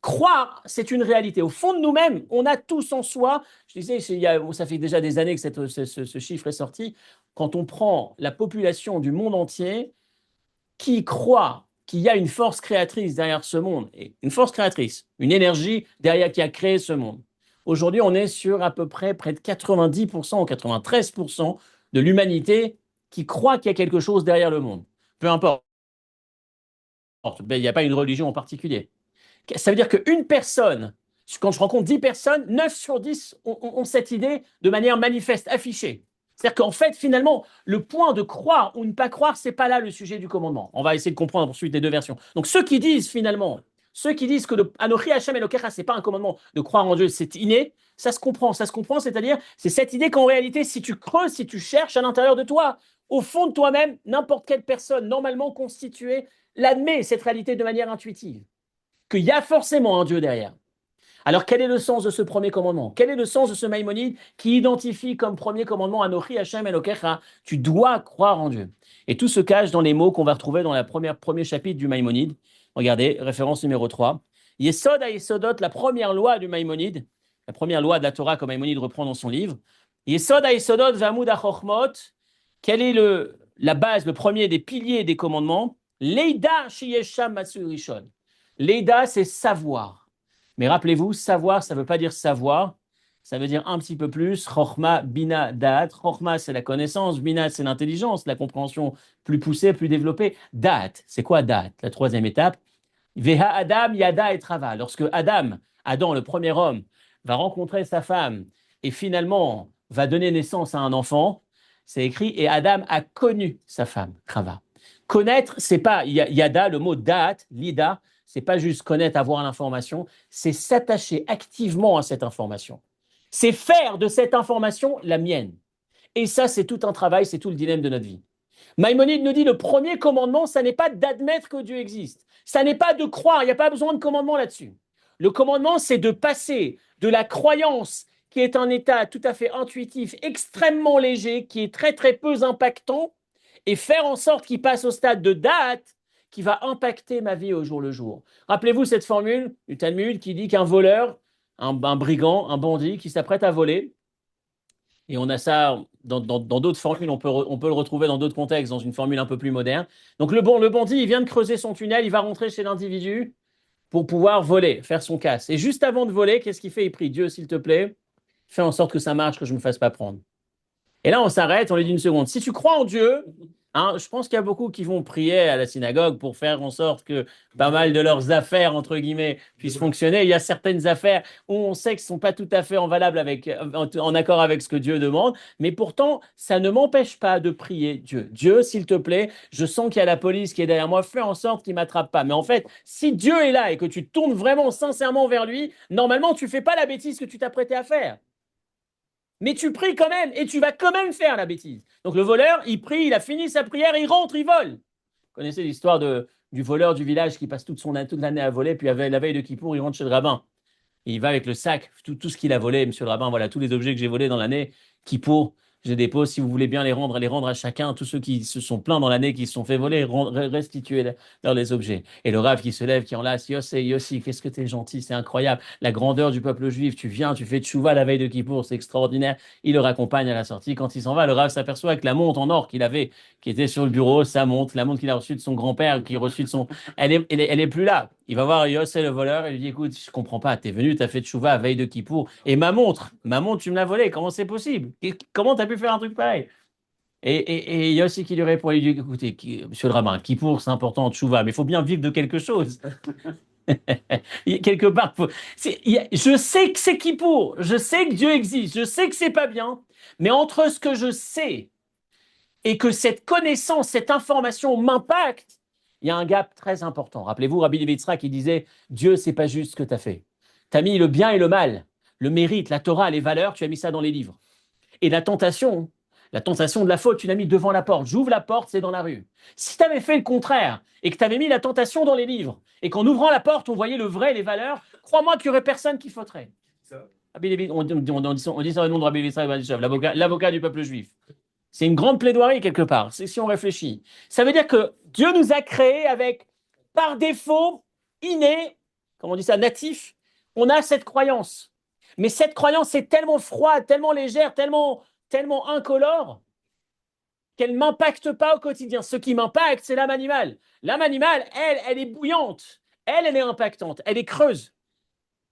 croire, c'est une réalité. Au fond de nous-mêmes, on a tous en soi, je disais, ça fait déjà des années que ce chiffre est sorti, quand on prend la population du monde entier qui croit qu'il y a une force créatrice derrière ce monde, et une force créatrice, une énergie derrière qui a créé ce monde. Aujourd'hui, on est sur à peu près de 90% ou 93% de l'humanité qui croit qu'il y a quelque chose derrière le monde. Peu importe. Il n'y a pas une religion en particulier. Ça veut dire qu'une personne, quand je rencontre 10 personnes, 9 sur 10 ont cette idée de manière manifeste, affichée. C'est-à-dire qu'en fait, finalement, le point de croire ou ne pas croire, ce n'est pas là le sujet du commandement. On va essayer de comprendre ensuite les deux versions. Donc ceux qui disent finalement, ceux qui disent que Anochi Hashem Elokecha, ce n'est pas un commandement de croire en Dieu, c'est inné, ça se comprend, c'est-à-dire c'est cette idée qu'en réalité, si tu creuses, si tu cherches à l'intérieur de toi, au fond de toi-même, n'importe quelle personne normalement constituée l'admet cette réalité de manière intuitive, qu'il y a forcément un Dieu derrière. Alors, quel est le sens de ce premier commandement? Quel est le sens de ce Maïmonide qui identifie comme premier commandement Anochi Hashem Elokecha? Tu dois croire en Dieu. Et tout se cache dans les mots qu'on va retrouver dans le premier chapitre du Maïmonide. Regardez, référence numéro 3. Yesod ha-Yesodot, la première loi du Maïmonide, la première loi de la Torah comme Maïmonide reprend dans son livre. Yesod ha-Yesodot v'amud ha-Chochmot. Quelle est la base, le premier des piliers des commandements? Leida sheyesham matsu rishon. Leida, c'est savoir. Mais rappelez-vous, savoir, ça ne veut pas dire savoir, ça veut dire un petit peu plus. Chochma, bina, da'at. Chochma, c'est la connaissance, bina, c'est l'intelligence, la compréhension plus poussée, plus développée. Da'at, c'est quoi da'at? La troisième étape. Veha Adam, yada et trava. Lorsque Adam, le premier homme, va rencontrer sa femme et finalement va donner naissance à un enfant, c'est écrit, et Adam a connu sa femme, trava. Connaître, c'est pas yada, le mot da'at, lida, c'est pas juste connaître, avoir l'information, c'est s'attacher activement à cette information. C'est faire de cette information la mienne. Et ça, c'est tout un travail, c'est tout le dilemme de notre vie. Maïmonide nous dit, le premier commandement, ça n'est pas d'admettre que Dieu existe. Ça n'est pas de croire, il n'y a pas besoin de commandement là-dessus. Le commandement, c'est de passer de la croyance, qui est un état tout à fait intuitif, extrêmement léger, qui est très très peu impactant, et faire en sorte qu'il passe au stade de date, qui va impacter ma vie au jour le jour. Rappelez-vous cette formule du Talmud qui dit qu'un voleur, un brigand, un bandit qui s'apprête à voler, et on a ça dans d'autres formules, on peut le retrouver dans d'autres contextes, dans une formule un peu plus moderne. Donc le bandit, il vient de creuser son tunnel, il va rentrer chez l'individu pour pouvoir voler, faire son casse. Et juste avant de voler, qu'est-ce qu'il fait? Il prie, Dieu, s'il te plaît, fais en sorte que ça marche, que je ne me fasse pas prendre. Et là, on s'arrête, on lui dit une seconde. Si tu crois en Dieu, je pense qu'il y a beaucoup qui vont prier à la synagogue pour faire en sorte que pas mal de leurs affaires, entre guillemets, puissent fonctionner. Il y a certaines affaires où on sait qu'elles ne sont pas tout à fait en accord avec ce que Dieu demande, mais pourtant, ça ne m'empêche pas de prier Dieu. Dieu, s'il te plaît, je sens qu'il y a la police qui est derrière moi, fais en sorte qu'il ne m'attrape pas. Mais en fait, si Dieu est là et que tu tournes vraiment sincèrement vers lui, normalement, tu ne fais pas la bêtise que tu t'apprêtais à faire. Mais tu pries quand même et tu vas quand même faire la bêtise. Donc le voleur, il prie, il a fini sa prière, il rentre, il vole. Vous connaissez l'histoire du voleur du village qui passe toute l'année à voler, puis la veille de Kippour, il rentre chez le rabbin. Et il va avec le sac, tout ce qu'il a volé, monsieur le rabbin, voilà, tous les objets que j'ai volés dans l'année, Kippour, je les dépose, si vous voulez bien les rendre à chacun, tous ceux qui se sont plaints dans l'année, qui se sont fait voler, restituer les objets. Et le rav qui se lève, qui enlace, Yossi, qu'est-ce que t'es gentil, c'est incroyable, la grandeur du peuple juif, tu viens, tu fais tchouva la veille de Kippour, c'est extraordinaire. Il le raccompagne à la sortie. Quand il s'en va, le rav s'aperçoit que la montre en or qu'il avait, qui était sur le bureau, sa montre, la montre qu'il a reçue de son grand-père, qu'il a reçue de son, elle est plus là. Il va voir Yossé le voleur, il lui dit, écoute, je comprends pas, t'es venu, t'as fait tchouva à veille de Kippour, et ma montre, tu me l'as volée, comment c'est possible? Comment t'as pu faire un truc pareil? Et Yossi qui lui répond, il lui dit, écoutez, monsieur le rabbin, Kippour, c'est important, tchouva, mais il faut bien vivre de quelque chose. Quelque part, je sais que c'est Kippour, je sais que Dieu existe, je sais que c'est pas bien, mais entre ce que je sais et que cette connaissance, cette information m'impacte, il y a un gap très important. Rappelez-vous, Rabbi Levi Yitzhak qui disait Dieu, c'est pas juste ce que tu as fait. Tu as mis le bien et le mal, le mérite, la Torah, les valeurs, tu as mis ça dans les livres. Et la tentation de la faute, tu l'as mis devant la porte. J'ouvre la porte, c'est dans la rue. Si tu avais fait le contraire et que tu avais mis la tentation dans les livres et qu'en ouvrant la porte, on voyait le vrai, les valeurs, crois-moi qu'il n'y aurait personne qui fauterait. On dit ça au nom de Rabbi Levi Yitzhak, l'avocat du peuple juif. C'est une grande plaidoirie quelque part, c'est si on réfléchit. Ça veut dire que Dieu nous a créés avec, par défaut, inné, comment on dit ça, natif, on a cette croyance. Mais cette croyance est tellement froide, tellement légère, tellement incolore, qu'elle ne m'impacte pas au quotidien. Ce qui m'impacte, c'est l'âme animale. L'âme animale, elle est bouillante. Elle est impactante. Elle est creuse.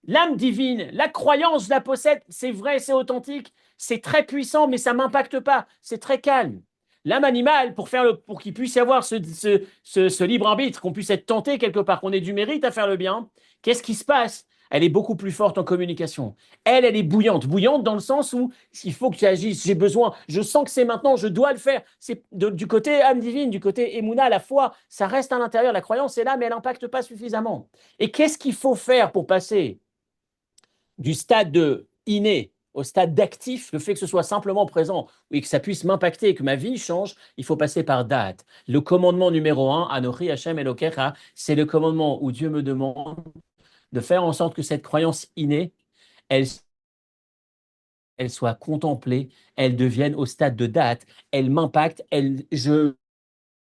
L'âme divine, la croyance, je la possède. C'est vrai, c'est authentique. C'est très puissant, mais ça ne m'impacte pas. C'est très calme. L'âme animale, pour qu'il puisse y avoir ce libre arbitre, qu'on puisse être tenté quelque part, qu'on ait du mérite à faire le bien, qu'est-ce qui se passe? Elle est beaucoup plus forte en communication. Elle est bouillante. Bouillante dans le sens où il faut que tu agisses, j'ai besoin, je sens que c'est maintenant, je dois le faire. C'est du côté âme divine, du côté émouna, la foi, ça reste à l'intérieur. La croyance est là, mais elle n'impacte pas suffisamment. Et qu'est-ce qu'il faut faire pour passer du stade de inné au stade d'actif, le fait que ce soit simplement présent et que ça puisse m'impacter et que ma vie change, il faut passer par date. Le commandement numéro 1, Anochi Hashem Elokecha, c'est le commandement où Dieu me demande de faire en sorte que cette croyance innée, elle soit contemplée, elle devienne au stade de date, elle m'impacte, je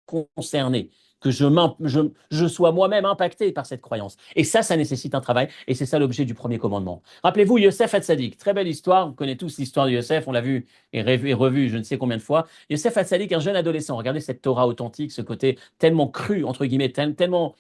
concerné, que je sois moi-même impacté par cette croyance. Et ça nécessite un travail, et c'est ça l'objet du premier commandement. Rappelez-vous, Yosef Hatzadik, très belle histoire, vous connaissez tous l'histoire de Yosef, on l'a vu et revu je ne sais combien de fois. Yosef Hatzadik, un jeune adolescent, regardez cette Torah authentique, ce côté tellement cru, entre guillemets, tellement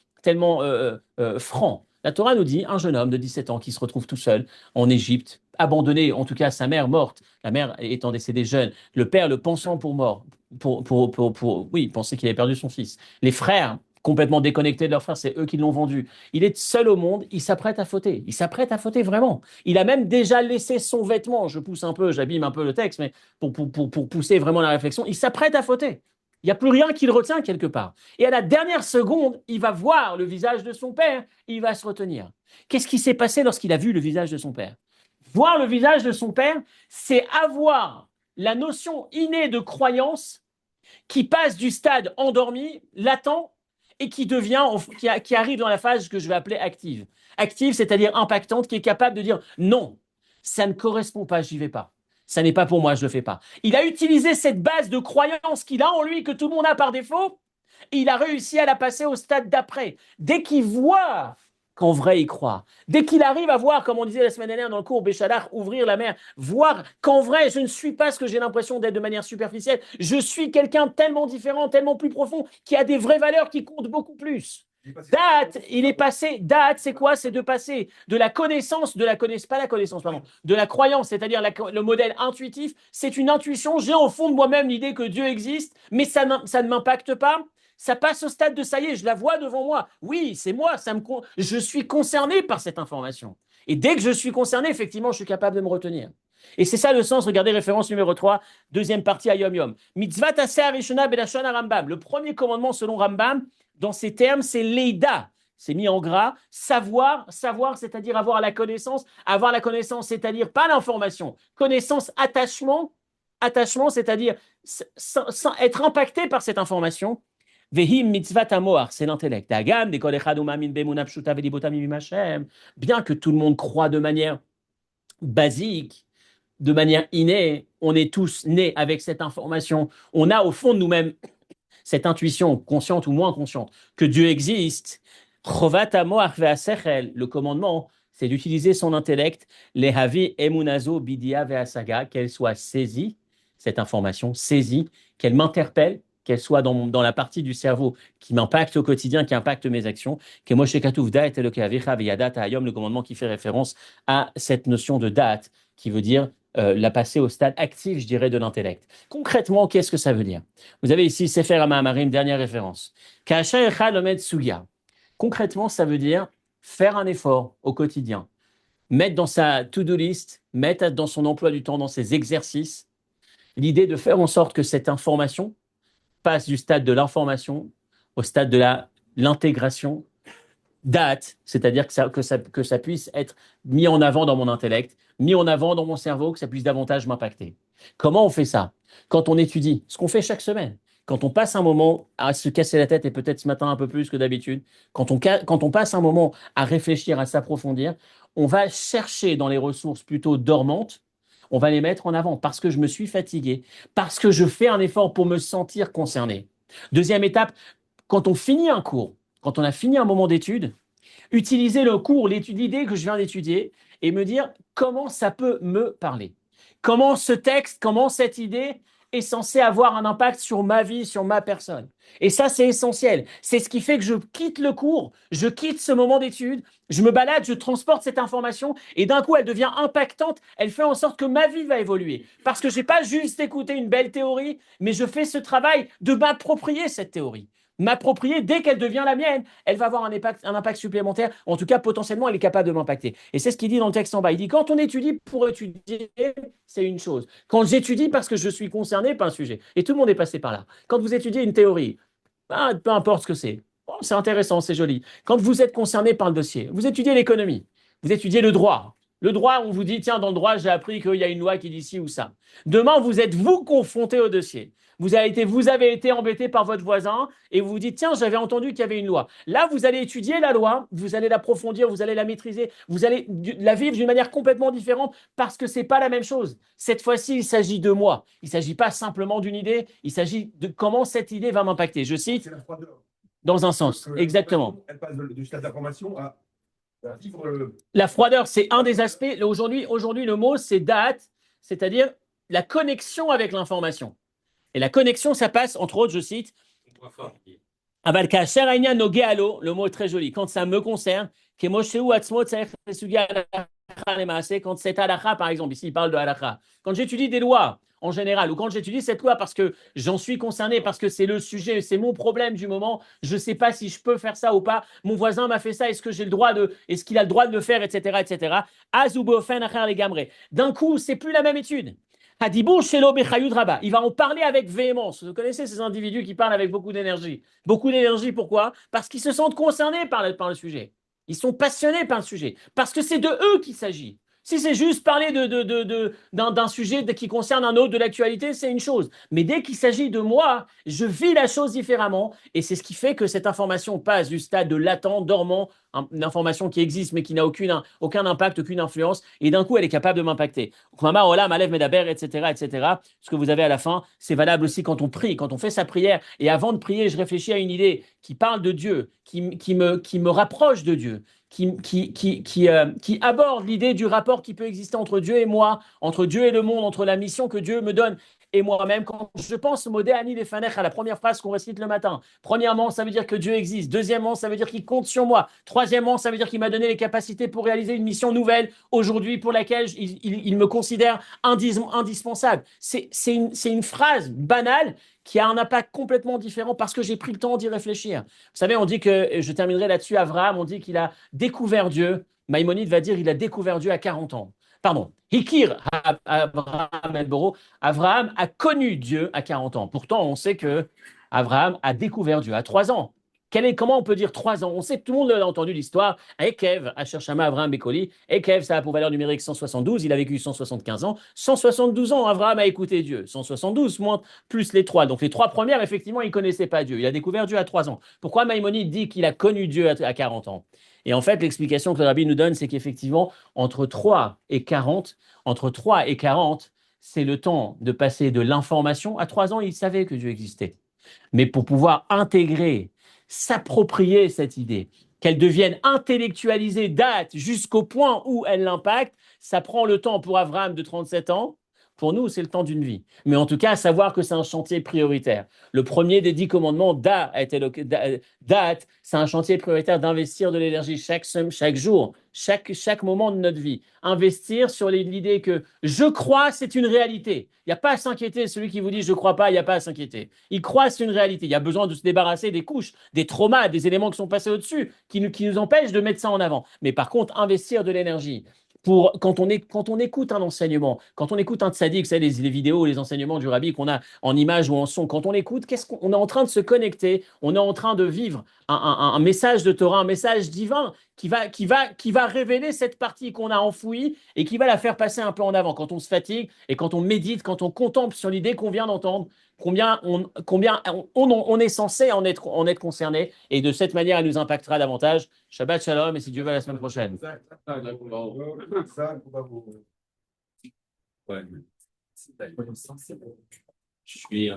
franc. La Torah nous dit un jeune homme de 17 ans qui se retrouve tout seul en Égypte, abandonné, en tout cas sa mère morte, la mère étant décédée jeune, le père le pensant pour mort, oui, il pensait qu'il avait perdu son fils. Les frères, complètement déconnectés de leur frère, c'est eux qui l'ont vendu. Il est seul au monde, il s'apprête à fauter. Il s'apprête à fauter vraiment. Il a même déjà laissé son vêtement, je pousse un peu, j'abîme un peu le texte, mais pour pousser vraiment la réflexion, il s'apprête à fauter. Il n'y a plus rien qui le retient quelque part. Et à la dernière seconde, il va voir le visage de son père, il va se retenir. Qu'est-ce qui s'est passé lorsqu'il a vu le visage de son père? Voir le visage de son père, c'est avoir la notion innée de croyance qui passe du stade endormi, latent, et qui arrive dans la phase que je vais appeler active. Active, c'est-à-dire impactante, qui est capable de dire non, ça ne correspond pas, j'y vais pas. Ça n'est pas pour moi, je le fais pas. Il a utilisé cette base de croyance qu'il a en lui, que tout le monde a par défaut, et il a réussi à la passer au stade d'après. Dès qu'il voit qu'en vrai il croit, dès qu'il arrive à voir, comme on disait la semaine dernière dans le cours Béchalach, ouvrir la mer, voir qu'en vrai je ne suis pas ce que j'ai l'impression d'être de manière superficielle, je suis quelqu'un tellement différent, tellement plus profond, qui a des vraies valeurs qui comptent beaucoup plus. Date, c'est quoi? C'est de passer de la connaissance, pas la connaissance, pardon, de la croyance, c'est-à-dire le modèle intuitif, c'est une intuition, j'ai au fond de moi-même l'idée que Dieu existe, mais ça ne m'impacte pas. Ça passe au stade de ça y est, je la vois devant moi. Oui, c'est moi, je suis concerné par cette information. Et dès que je suis concerné, effectivement, je suis capable de me retenir. Et c'est ça le sens, regardez référence numéro 3, deuxième partie à Yom Yom. Mitzvat Aseh Arishona Belashon Rambam. Le premier commandement selon Rambam, dans ces termes, c'est Leida. C'est mis en gras. Savoir, c'est-à-dire avoir la connaissance. Avoir la connaissance, c'est-à-dire pas l'information. Connaissance, attachement, c'est-à-dire être impacté par cette information. Vehim mitzvat amoar, c'est l'intellect. Bien que tout le monde croit de manière basique, de manière innée, on est tous nés avec cette information. On a au fond de nous-mêmes cette intuition, consciente ou moins consciente, que Dieu existe. Chovat amoar ve'asechel, le commandement, c'est d'utiliser son intellect, lehavi emunazo bidia ve'asaga, qu'elle soit saisie, cette information, saisie, qu'elle m'interpelle, qu'elle soit dans la partie du cerveau qui m'impacte au quotidien, qui impacte mes actions, que Moshe Katuv da'at elokeavicha ve'yadat ha'ayom, le commandement qui fait référence à cette notion de da'at, qui veut dire la passer au stade actif, je dirais, de l'intellect. Concrètement, qu'est-ce que ça veut dire? Vous avez ici Sefer HaMaamarim, dernière référence. Ka'asher echad lomed sugia. Concrètement, ça veut dire faire un effort au quotidien, mettre dans sa to-do list, mettre dans son emploi du temps, dans ses exercices, l'idée de faire en sorte que cette information passe du stade de l'information au stade de l'intégration, date, c'est-à-dire que ça puisse être mis en avant dans mon intellect, mis en avant dans mon cerveau, que ça puisse davantage m'impacter. Comment on fait ça? Quand on étudie, ce qu'on fait chaque semaine, quand on passe un moment à se casser la tête, et peut-être ce matin un peu plus que d'habitude, quand on passe un moment à réfléchir, à s'approfondir, on va chercher dans les ressources plutôt dormantes, on va les mettre en avant parce que je me suis fatigué, parce que je fais un effort pour me sentir concerné. Deuxième étape, quand on finit un cours, quand on a fini un moment d'étude, utiliser le cours, l'idée que je viens d'étudier et me dire comment ça peut me parler. Comment ce texte, comment cette idée est censée avoir un impact sur ma vie, sur ma personne. Et ça, c'est essentiel. C'est ce qui fait que je quitte le cours, je quitte ce moment d'étude, je me balade, je transporte cette information et d'un coup, elle devient impactante. Elle fait en sorte que ma vie va évoluer. Parce que je n'ai pas juste écouté une belle théorie, mais je fais ce travail de m'approprier cette théorie. M'approprier dès qu'elle devient la mienne, elle va avoir un impact supplémentaire. En tout cas, potentiellement, elle est capable de m'impacter. Et c'est ce qu'il dit dans le texte en bas. Il dit, quand on étudie pour étudier, c'est une chose. Quand j'étudie parce que je suis concerné par un sujet. Et tout le monde est passé par là. Quand vous étudiez une théorie, peu importe ce que c'est. Bon, c'est intéressant, c'est joli. Quand vous êtes concerné par le dossier, vous étudiez l'économie, vous étudiez le droit. Le droit, on vous dit, tiens, dans le droit, j'ai appris qu'il y a une loi qui dit ci ou ça. Demain, vous êtes vous confronté au dossier. Vous avez été embêté par votre voisin et vous vous dites, tiens, j'avais entendu qu'il y avait une loi. Là, vous allez étudier la loi, vous allez l'approfondir, vous allez la maîtriser, vous allez la vivre d'une manière complètement différente parce que ce n'est pas la même chose. Cette fois-ci, il s'agit de moi. Il ne s'agit pas simplement d'une idée, il s'agit de comment cette idée va m'impacter. Je cite, C'est la froideur. dans un sens, exactement. Elle passe du stade d'information à vivre La froideur, c'est un des aspects. Aujourd'hui, le mot, c'est date, c'est-à-dire la connexion avec l'information. Et la connexion, ça passe, entre autres, je cite, Aval kasher העניין נוגע לו, le mot est très joli, quand ça me concerne, כמו שהוא עצמו צריך לסוגיה הלכה למעשה, quand c'est halakha, par exemple, ici il parle de halakha. Quand j'étudie des lois, en général, ou quand j'étudie cette loi parce que j'en suis concerné, parce que c'est le sujet, c'est mon problème du moment, je ne sais pas si je peux faire ça ou pas, mon voisin m'a fait ça, est-ce qu'il a le droit de le faire, etc., etc. D'un coup, c'est plus la même étude. Hadibou shelo bechayut rabba. Il va en parler avec véhémence. Vous connaissez ces individus qui parlent avec beaucoup d'énergie. Beaucoup d'énergie, pourquoi? Parce qu'ils se sentent concernés par le sujet. Ils sont passionnés par le sujet. Parce que c'est de eux qu'il s'agit. Si c'est juste parler d'un sujet qui concerne un autre de l'actualité, c'est une chose. Mais dès qu'il s'agit de moi, je vis la chose différemment. Et c'est ce qui fait que cette information passe du stade de latent, dormant, une information qui existe mais qui n'a aucun impact, aucune influence. Et d'un coup, elle est capable de m'impacter. Etc., etc. Ce que vous avez à la fin, c'est valable aussi quand on prie, quand on fait sa prière. Et avant de prier, je réfléchis à une idée qui parle de Dieu, qui me rapproche de Dieu. Qui aborde l'idée du rapport qui peut exister entre Dieu et moi, entre Dieu et le monde, entre la mission que Dieu me donne et moi-même. Quand je pense au mot Ani Lefanech, à la première phrase qu'on récite le matin, premièrement, ça veut dire que Dieu existe. Deuxièmement, ça veut dire qu'il compte sur moi. Troisièmement, ça veut dire qu'il m'a donné les capacités pour réaliser une mission nouvelle aujourd'hui pour laquelle il me considère indispensable. C'est une phrase banale qui a un impact complètement différent parce que j'ai pris le temps d'y réfléchir. Vous savez, on dit que, je terminerai là-dessus, Abraham, on dit qu'il a découvert Dieu. Maïmonide va dire qu'il a découvert Dieu à 40 ans. Pardon, Hikir Abraham El-Boro. Abraham a connu Dieu à 40 ans. Pourtant, on sait que Abraham a découvert Dieu à 3 ans. Comment on peut dire 3 ans? On sait que tout le monde a entendu l'histoire. Ekev, Asher-Shama, Abraham Bekoli. Ekev, ça a pour valeur numérique 172. Il a vécu 175 ans. 172 ans, Abraham a écouté Dieu. 172, moins plus les 3. Donc les 3 premières, effectivement, il ne connaissait pas Dieu. Il a découvert Dieu à 3 ans. Pourquoi Maïmonide dit qu'il a connu Dieu à 40 ans? Et en fait, l'explication que le rabbi nous donne, c'est qu'effectivement, entre 3 et 40, c'est le temps de passer de l'information. À 3 ans, il savait que Dieu existait. Mais pour pouvoir intégrer, s'approprier cette idée, qu'elle devienne intellectualisée, date, jusqu'au point où elle l'impacte, ça prend le temps pour Abraham de 37 ans. Pour nous, c'est le temps d'une vie. Mais en tout cas, savoir que c'est un chantier prioritaire. Le premier des 10 commandements, date, c'est un chantier prioritaire d'investir de l'énergie chaque jour, chaque moment de notre vie. Investir sur l'idée que je crois, c'est une réalité. Il n'y a pas à s'inquiéter. Celui qui vous dit je ne crois pas, il n'y a pas à s'inquiéter. Il croit, c'est une réalité. Il y a besoin de se débarrasser des couches, des traumas, des éléments qui sont passés au-dessus, qui nous empêchent de mettre ça en avant. Mais par contre, investir de l'énergie. Quand on écoute un enseignement, quand on écoute un tzaddik, vous savez, les vidéos, les enseignements du rabbi qu'on a en image ou en son, quand on écoute, on est en train de se connecter, on est en train de vivre un message de Torah, un message divin qui va révéler cette partie qu'on a enfouie et qui va la faire passer un peu en avant. Quand on se fatigue et quand on médite, quand on contemple sur l'idée qu'on vient d'entendre, combien on est censé en être concerné, et de cette manière, elle nous impactera davantage. Shabbat Shalom, et si Dieu veut, à la semaine prochaine. ça, on va vous- Ouais. Je suis.